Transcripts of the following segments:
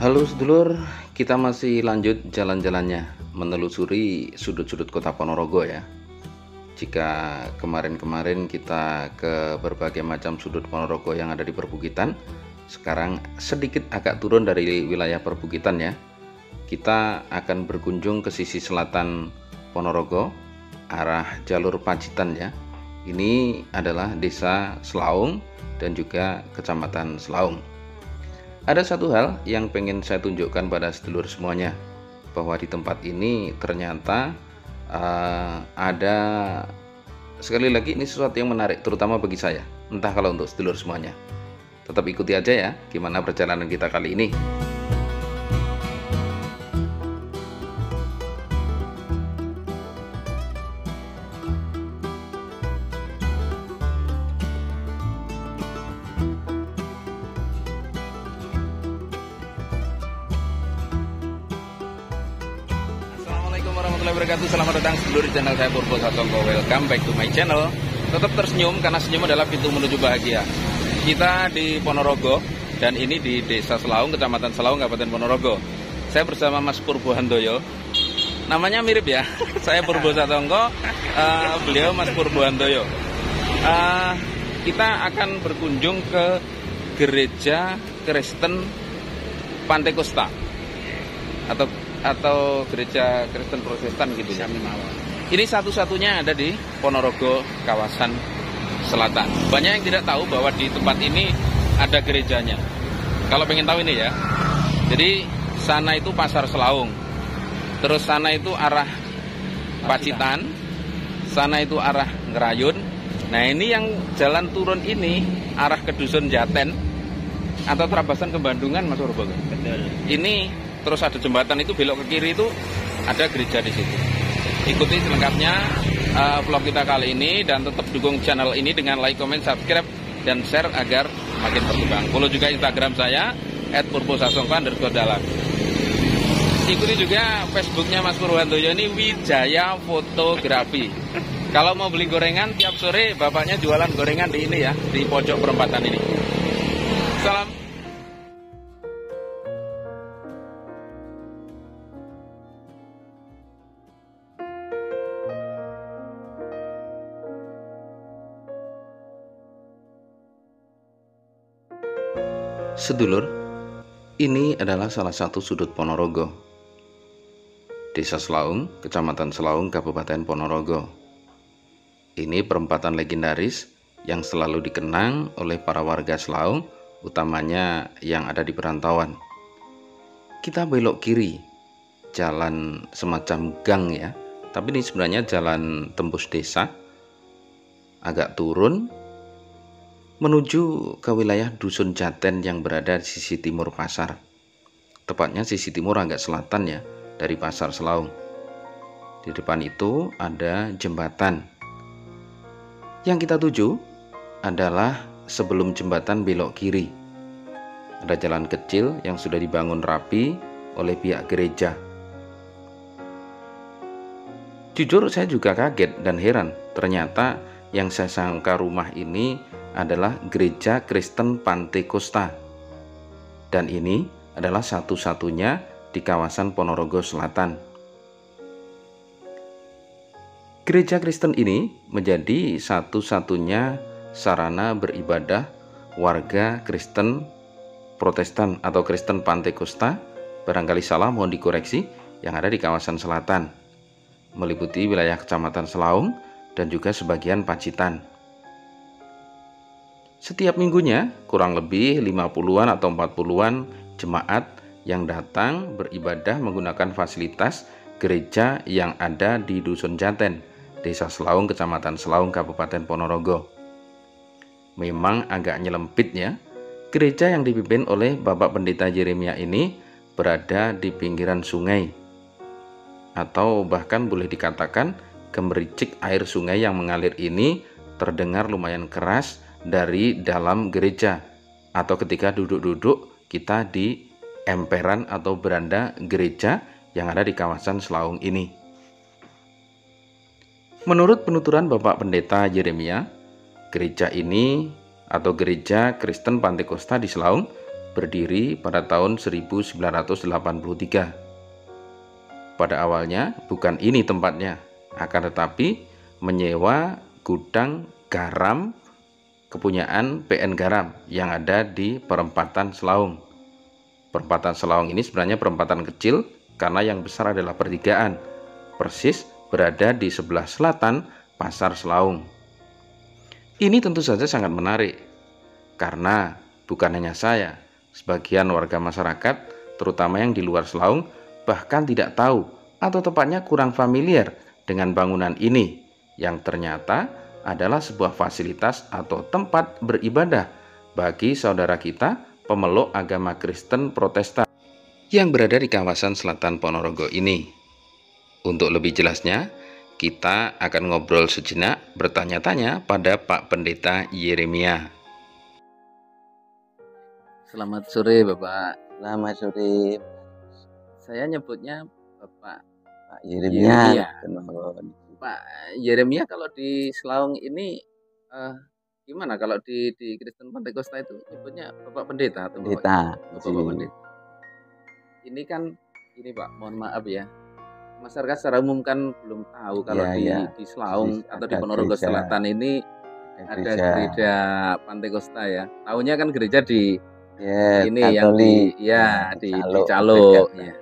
Halo sedulur, kita masih lanjut jalan-jalannya menelusuri sudut-sudut kota Ponorogo ya. Jika kemarin-kemarin kita ke berbagai macam sudut Ponorogo yang ada di perbukitan, sekarang sedikit agak turun dari wilayah perbukitan ya. Kita akan berkunjung ke sisi selatan Ponorogo, arah jalur Pacitan ya. Ini adalah desa Selaung dan juga kecamatan Selaung. Ada satu hal yang pengen saya tunjukkan pada sedulur semuanya, bahwa di tempat ini ternyata ada, sekali lagi ini sesuatu yang menarik terutama bagi saya, entah kalau untuk sedulur semuanya. Tetap ikuti aja ya gimana perjalanan kita kali ini. Warahmatullahi wabarakatuh. Selamat datang sedulur di channel saya Purbo Satongko. Welcome back to my channel. Tetap tersenyum karena senyum adalah pintu menuju bahagia. Kita di Ponorogo dan ini di Desa Selaung, Kecamatan Selaung, Kabupaten Ponorogo. Saya bersama Mas Purbo Handoyo. Namanya mirip ya. Saya Purbo Satongko, beliau Mas Purbo Handoyo. Kita akan berkunjung ke Gereja Kristen Pantekosta atau gereja Kristen Protestan gitu ya. Ini satu-satunya ada di Ponorogo kawasan selatan. Banyak yang tidak tahu bahwa di tempat ini ada gerejanya. Kalau pengen tahu ini ya. Jadi sana itu Pasar Selaung. Terus sana itu arah Pacitan. Sana itu arah Ngerayun. Nah, ini yang jalan turun ini arah ke Dusun Jaten atau Trabasan ke Bandungan, Mas Purbo. Ini terus ada jembatan itu, belok ke kiri itu ada gereja di situ. Ikuti selengkapnya vlog kita kali ini dan tetap dukung channel ini dengan like, comment, subscribe, dan share agar makin berkembang. Follow juga Instagram saya @purbosasongko_dalam. Ikuti juga Facebooknya Mas Purbo Handoyo, ini Wijaya Fotografi. Kalau mau beli gorengan tiap sore bapaknya jualan gorengan di ini ya, di pojok perempatan ini. Salam. Sedulur, ini adalah salah satu sudut Ponorogo. Desa Selaung, Kecamatan Selaung, Kabupaten Ponorogo. Ini perempatan legendaris yang selalu dikenang oleh para warga Selaung, utamanya yang ada di perantauan. Kita belok kiri, jalan semacam gang ya, tapi ini sebenarnya jalan tembus desa. Agak turun menuju ke wilayah Dusun Jaten yang berada di sisi timur pasar. Tepatnya sisi timur agak selatan ya, dari Pasar Selaung. Di depan itu ada jembatan. Yang kita tuju adalah sebelum jembatan belok kiri. Ada jalan kecil yang sudah dibangun rapi oleh pihak gereja. Jujur saya juga kaget dan heran, ternyata yang saya sangka rumah ini adalah Gereja Kristen Pantekosta. Dan ini adalah satu-satunya di kawasan Ponorogo Selatan. Gereja Kristen ini menjadi satu-satunya sarana beribadah warga Kristen Protestan atau Kristen Pantekosta, barangkali salah mohon dikoreksi, yang ada di kawasan selatan, meliputi wilayah Kecamatan Selaung dan juga sebagian Pacitan. Setiap minggunya kurang lebih 50-an atau 40-an jemaat yang datang beribadah menggunakan fasilitas gereja yang ada di Dusun Jaten, Desa Selaung, Kecamatan Selaung, Kabupaten Ponorogo. Memang agak nyelempit ya. Gereja yang dipimpin oleh Bapak Pendeta Yeremia ini berada di pinggiran sungai, atau bahkan boleh dikatakan gemericik air sungai yang mengalir ini terdengar lumayan keras dari dalam gereja, atau ketika duduk-duduk kita di emperan atau beranda gereja yang ada di kawasan Selaung ini. Menurut penuturan Bapak Pendeta Yeremia, gereja ini atau Gereja Kristen Pantekosta di Selaung berdiri pada tahun 1983. Pada awalnya bukan ini tempatnya, akan tetapi menyewa gudang garam kepunyaan PN Garam yang ada di Perempatan Selaung. Perempatan Selaung ini sebenarnya perempatan kecil karena yang besar adalah pertigaan, persis berada di sebelah selatan Pasar Selaung. Ini tentu saja sangat menarik karena bukan hanya saya, sebagian warga masyarakat, terutama yang di luar Selaung, bahkan tidak tahu atau tepatnya kurang familiar dengan bangunan ini yang ternyata adalah sebuah fasilitas atau tempat beribadah bagi saudara kita pemeluk agama Kristen Protestan yang berada di kawasan selatan Ponorogo ini. Untuk lebih jelasnya, kita akan ngobrol sejenak bertanya-tanya pada Pak Pendeta Yeremia. Selamat sore Bapak. Selamat sore. Saya nyebutnya Bapak Yeremia. Pak Yeremia, kalau di Selaung ini gimana? Kalau di Kristen Pantekosta itu nyebutnya Bapak Pendeta atau Pendeta? Bapak Pendeta. Ini kan Pak, mohon maaf ya, masyarakat secara umum kan belum tahu kalau di Selaung atau di Ponorogo Selatan ini ada gereja Pantekosta ya. Tahunya kan gereja di ini Katolik, yang di Calo. Ya.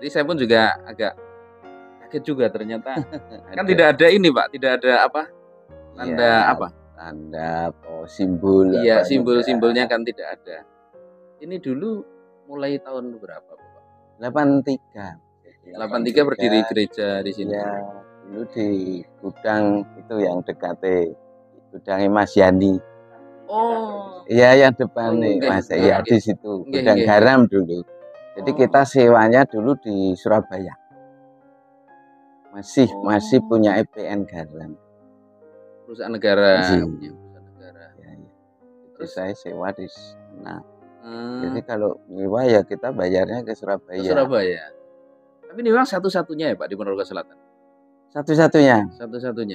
Jadi saya pun juga agak kaget juga ternyata kan tidak ada ini Pak, tidak ada apa tanda tanda simbol. Iya, simbol-simbolnya kan tidak ada. Ini dulu mulai tahun berapa Bapak? 83 berdiri gereja di sini. Ya, dulu di gudang itu yang dekate gudangnya Mas Yani. Oh. Iya, yang depan nih Mas. Iya, di situ gudang garam dulu. Jadi kita sewanya dulu di Surabaya. Masih punya PN Garam. Perusahaan negara. Perusahaan negara. Ya. Terus saya sewa di sana. Jadi kalau nyewa ya kita bayarnya ke Surabaya. Tapi ini memang satu-satunya ya Pak di Ponorogo Selatan. Satu-satunya.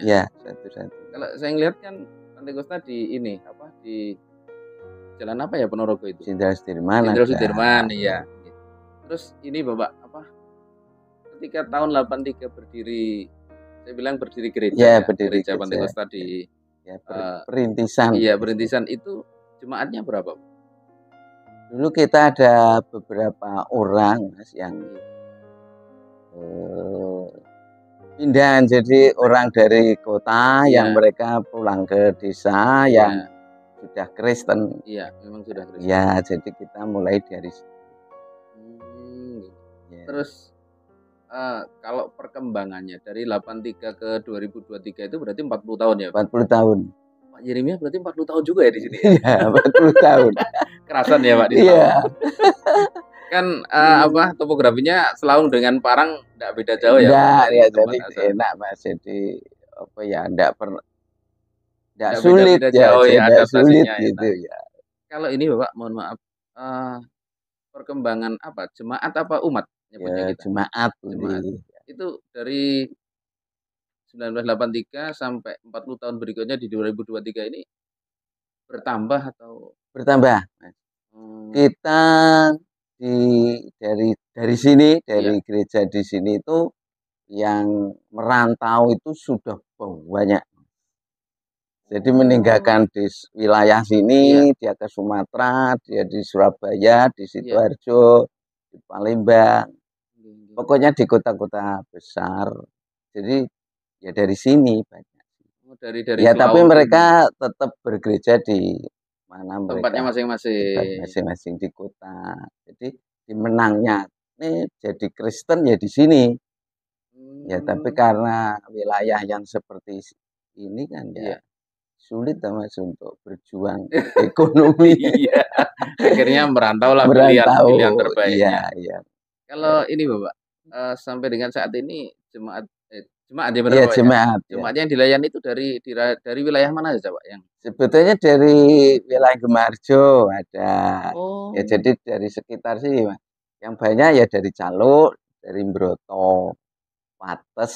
Ya, satu-satunya. Kalau saya ngeliat kan Pantekosta di ini di jalan apa ya Ponorogo itu? Jenderal Sudirman. Iya. Terus ini Bapak ketika tahun 83 berdiri, saya bilang berdiri gereja. Berdiri gereja Pantekosta di perintisan. Iya, perintisan itu jemaatnya berapa? Dulu kita ada beberapa orang Mas yang pindah jadi orang dari kota yang mereka pulang ke desa yang sudah Kristen. Iya, memang sudah Kristen. Ya, jadi kita mulai dari situ. Terus kalau perkembangannya dari 83 ke 2023 itu berarti 40 tahun ya? 40 tahun. Pak Yeremia berarti 40 tahun juga ya di sini? Iya, 40 tahun. Kerasan ya Pak di sini. Iya. Kan topografinya Selaung dengan Parang enggak beda jauh ya? Enggak, ya jadi enak Mas. Jadi enggak sulit ya, ada sulit gitu ya. Kalau ini Bapak mohon maaf, perkembangan jemaat apa umat? Ya, jemaat. Itu dari 1983 sampai 40 tahun berikutnya di 2023 ini bertambah atau? Bertambah. Kita dari sini, dari gereja di sini itu yang merantau itu sudah banyak. Jadi meninggalkan di wilayah sini, dia ke Sumatera, dia di Surabaya, di Sidoarjo, di Palembang. Pokoknya di kota-kota besar. Jadi ya dari sini banyak. Dari ya tapi mereka tetap bergereja di mana tempatnya masing-masing di kota. Jadi di menangnya ini jadi Kristen ya di sini. Ya tapi karena wilayah yang seperti ini kan ya sulit Mas untuk berjuang ekonomi. Iya. Akhirnya merantau lah pilihan terbaiknya. Iya. Kalau ini Bapak sampai dengan saat ini jemaat ya berapa? Iya, jemaat. Jemaatnya yang dilayani itu dari wilayah mana saja Pak? Yang sebetulnya dari wilayah Gemarjo ada. Ya jadi dari sekitar sih Mas. Yang banyak ya dari Calo, dari Broto, Pates,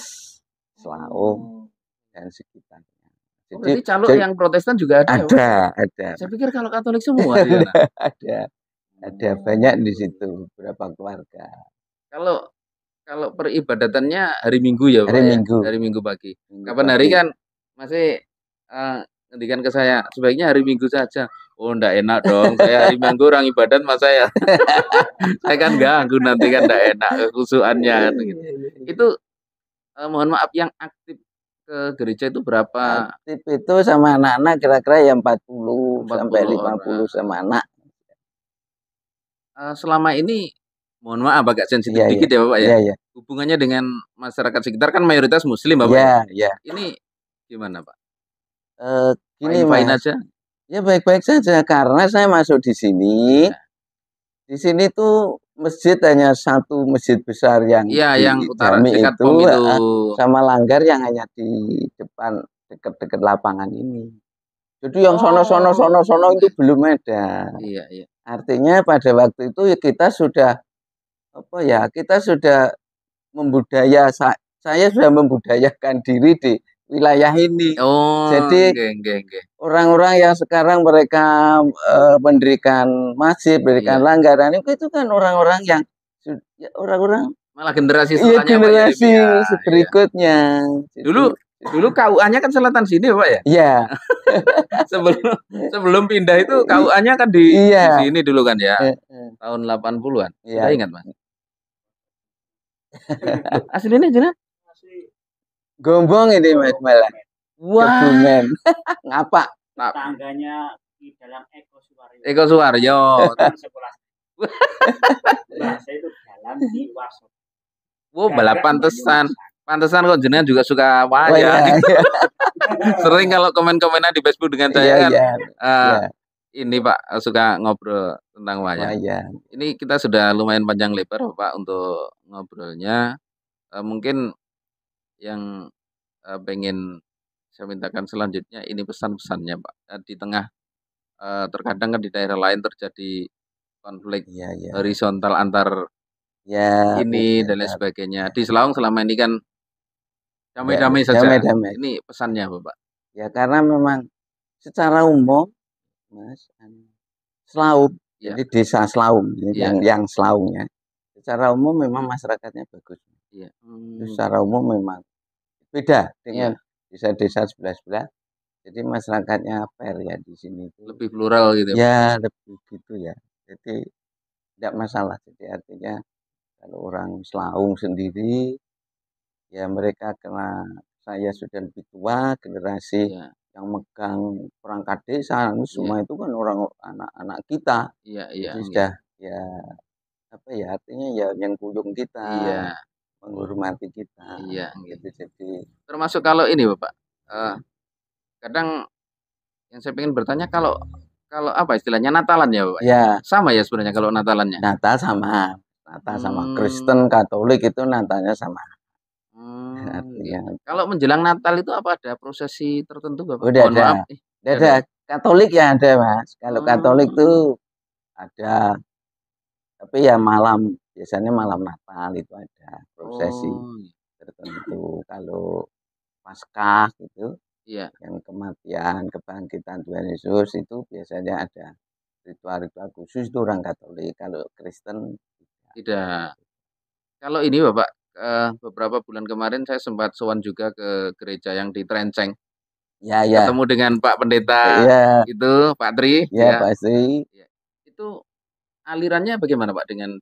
Selaung dan sekitarnya. Jadi Calo yang Protestan juga ada? Ada. Saya pikir kalau Katolik semua di sana. Ada. Ada banyak di situ beberapa keluarga. Kalau kalau peribadatannya hari Minggu ya, Pak Hari ya? Minggu. Hari Minggu pagi. Minggu Kapan pagi. hari kan masih ngendikan ke saya, sebaiknya hari Minggu saja. Oh, enggak enak dong. Saya hari Minggu orang ibadat mas saya. Saya kan ganggu nanti kan enggak enak kekhusuannya kan gitu. Itu mohon maaf yang aktif ke gereja itu berapa? Aktif itu sama anak-anak kira-kira ya 40 sampai 40 50 sama anak. Selama ini mohon maaf agak sensitif Iya, dikit ya Bapak ya. Iya, iya. Hubungannya dengan masyarakat sekitar kan mayoritas muslim Bapak Iya, ya. iya. Ini gimana Pak? Gini Fine-fine Mas. aja? Ya baik-baik saja karena saya masuk di sini. Iya. Di sini tuh masjid hanya satu masjid besar yang Iya, di yang utara Jami dekat itu, POM itu. sama Langgar yang hanya di depan dekat-dekat lapangan ini. Jadi yang sono-sono itu belum ada. Iya, iya. Artinya pada waktu itu ya kita sudah apa ya? Kita sudah saya sudah membudayakan diri di wilayah ini. Oh, Jadi nggih. orang-orang yang sekarang mereka mendirikan masjid, mendirikan Iya. langgaran itu kan orang-orang yang orang-orang Malah generasi iya setelahnya Pak generasi Yeremia. Iya. berikutnya. Dulu KUA-nya kan selatan sini Pak ya? Iya. Sebelum pindah itu KUA-nya kan di Iya. sini dulu kan ya. Tahun 80-an. Iya. Sudah ingat Mas? Aslinya jenah? Gombong ini Mas malah. Wah. Kebumen. Ngapa? Tangganya di dalam Eko Suwaryo. Eko Suwaryo. Sekolah. Bahasa itu dalam di Waso. Wow, balapan pantesan kok jenengan juga suka wayang. Sering kalau komen-komenan di Facebook dengan saya kan. Ini Pak suka ngobrol tentang wayang. Ini kita sudah lumayan panjang lebar Pak untuk ngobrolnya. Mungkin yang pengen saya mintakan selanjutnya ini pesan-pesannya Pak. Di tengah terkadang kan di daerah lain terjadi konflik horizontal antar ini dan lain sebagainya. Di Selaung selama ini kan damai-damai saja. Damai. Ini pesannya Bapak. Ya karena memang secara umum Mas Selaung, jadi desa Selaung yang Selaungnya secara umum memang masyarakatnya bagus. Secara umum memang beda dengan desa-desa sebelah-sebelah. Jadi masyarakatnya fair ya di sini itu. Lebih plural gitu. Ya, lebih gitu ya. Jadi tidak masalah. Jadi artinya kalau orang Selaung sendiri ya mereka karena saya sudah lebih tua generasi yang megang perangkat desa semua itu kan orang anak-anak kita. Jadi sudah ya apa ya artinya ya yang kuyung kita. Menghormati kita. Jadi termasuk kalau ini Bapak. Kadang yang saya pengen bertanya kalau apa istilahnya Natalan ya Bapak? Ya. Sama ya sebenarnya kalau Natalannya. Natal sama Kristen Katolik itu Natalnya sama. Artinya. Kalau menjelang Natal itu apa ada prosesi tertentu Bapak? Udah ada. Ada. Katolik ya ada Mas. Kalau Katolik tuh ada. Tapi ya biasanya malam Natal itu ada prosesi tertentu. Kalau Paskah gitu. Yang kematian, kebangkitan Tuhan Yesus itu biasanya ada ritual-ritual khusus itu orang Katolik. Kalau Kristen tidak. Kalau ini Bapak, beberapa bulan kemarin saya sempat sowan juga ke gereja yang di Trenceng. Ketemu dengan Pak Pendeta itu, Pak Tri. Pak Tri. Itu alirannya bagaimana Pak dengan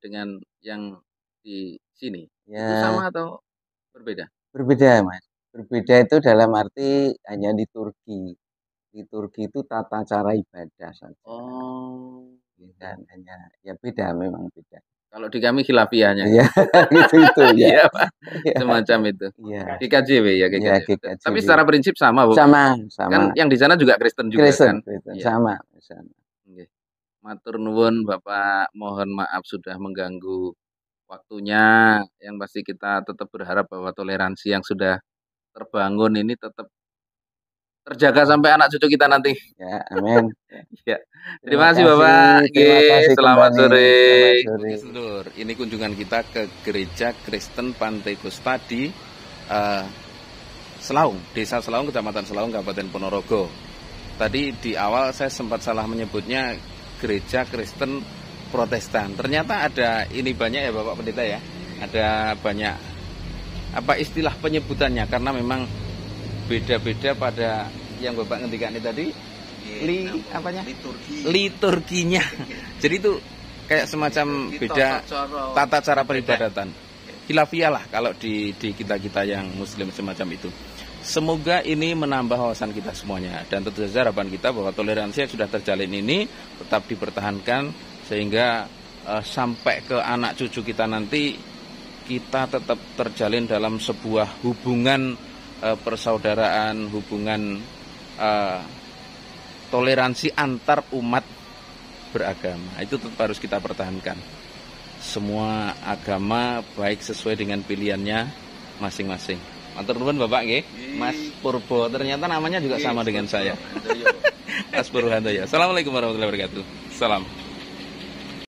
yang di sini? Itu sama atau berbeda? Berbeda Mas. Berbeda itu dalam arti hanya liturgi. Liturgi itu tata cara ibadah saja. Dan hanya ya beda memang beda. Kalau di kami khilafiyahnya. Iya, gitu ya. Iya, Pak. Semacam itu. Iya. GKJW ya, GKJW. Tapi secara prinsip sama, Bu. Sama. Kan yang di sana juga Kristen juga kan. Kristen. Sama. Oke. Matur nuwun Bapak, mohon maaf sudah mengganggu waktunya. Yang pasti kita tetap berharap bahwa toleransi yang sudah terbangun ini tetap terjaga sampai anak cucu kita nanti. Ya, amin. Terima kasih Bapak. Selamat sore. Ini kunjungan kita ke Gereja Kristen Pantai Kusta di Selaung, Desa Selaung, Kecamatan Selaung, Kabupaten Ponorogo. Tadi di awal saya sempat salah menyebutnya Gereja Kristen Protestan. Ternyata ada ini banyak ya Bapak Pendeta ya. Ada banyak apa istilah penyebutannya karena memang beda-beda pada yang Bapak ngendikan ini tadi apanya? Liturginya. Jadi itu kayak semacam beda tata cara peribadatan. Khilafiyah lah kalau di kita yang muslim semacam itu. Semoga ini menambah wawasan kita semuanya dan tentu saja harapan kita bahwa toleransi yang sudah terjalin ini tetap dipertahankan sehingga sampai ke anak cucu kita nanti kita tetap terjalin dalam sebuah hubungan persaudaraan, hubungan toleransi antar umat beragama. Itu tetap harus kita pertahankan. Semua agama baik sesuai dengan pilihannya masing-masing. Matur nuwun Bapak nggih. Mas Purbo, ternyata namanya juga sama dengan saya. Mas Purwanto ya. Assalamualaikum warahmatullahi wabarakatuh. Salam.